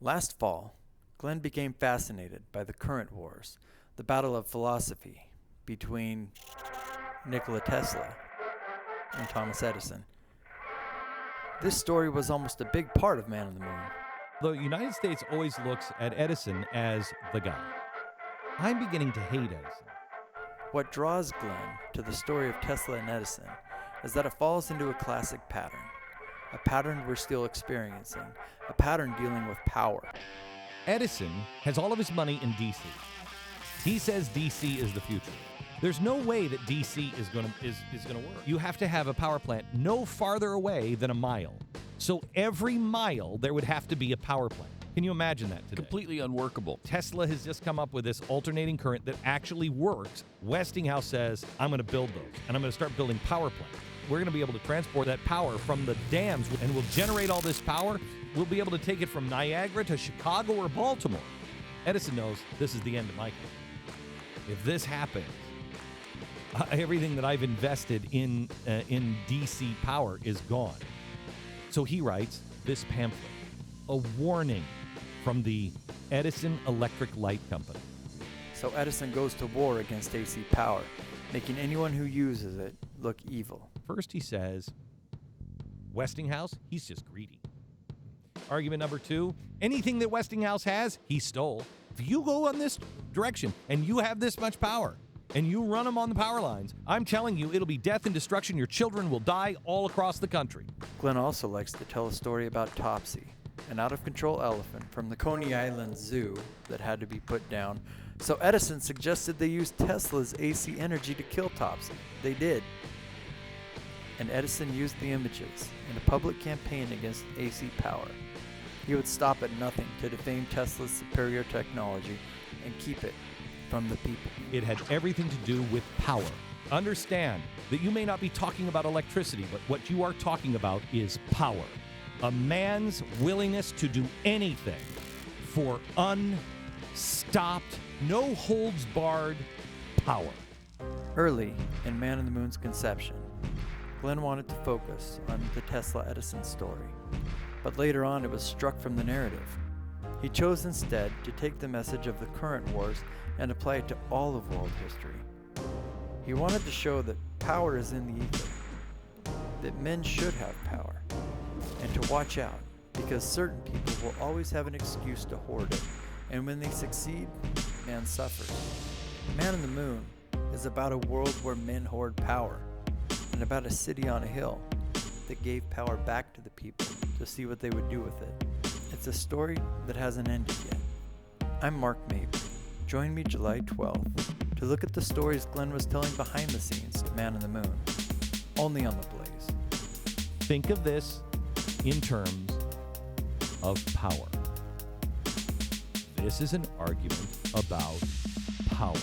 Last fall, Glenn became fascinated by the current wars, the battle of philosophy between Nikola Tesla and Thomas Edison. This story was almost a big part of Man on the Moon. The United States always looks at Edison as the guy. I'm beginning to hate Edison. What draws Glenn to the story of Tesla and Edison is that it falls into a classic pattern, a pattern we're still experiencing, a pattern dealing with power. Edison has all of his money in DC. He says DC is the future. There's no way that DC is going to work. You have to have a power plant no farther away than a mile. So every mile there would have to be a power plant. Can you imagine that today? Completely unworkable. Tesla has just come up with this alternating current that actually works. Westinghouse says, I'm going to build those, and I'm going to start building power plants. We're going to be able to transport that power from the dams, and we'll generate all this power. We'll be able to take it from Niagara to Chicago or Baltimore. Edison knows this is the end of my career. If this happens, everything that I've invested in DC power is gone. So he writes this pamphlet, a warning from the Edison Electric Light Company. So Edison goes to war against AC power, making anyone who uses it look evil. First he says, Westinghouse, he's just greedy. Argument number 2, anything that Westinghouse has, he stole. If you go on this direction and you have this much power and you run them on the power lines, I'm telling you, it'll be death and destruction. Your children will die all across the country. Glenn also likes to tell a story about Topsy, an out-of-control elephant from the Coney Island Zoo that had to be put down. So Edison suggested they use Tesla's AC energy to kill Topsy. They did. And Edison used the images in a public campaign against AC power. He would stop at nothing to defame Tesla's superior technology and keep it from the people. It had everything to do with power. Understand that you may not be talking about electricity, but what you are talking about is power. A man's willingness to do anything for unstopped, no holds barred power. Early in Man on the Moon's conception, Glenn wanted to focus on the Tesla-Edison story, but later on it was struck from the narrative. He chose instead to take the message of the current wars and apply it to all of world history. He wanted to show that power is in the ether, that men should have power, and to watch out, because certain people will always have an excuse to hoard it, and when they succeed, man suffers. Man on the Moon is about a world where men hoard power, and about a city on a hill that gave power back to the people to see what they would do with it. It's a story that hasn't ended yet. I'm Mark Mitm. Join me July 12th to look at the stories Glenn was telling behind the scenes to Man on the Moon, only on The Blaze. Think of this in terms of power. This is an argument about power.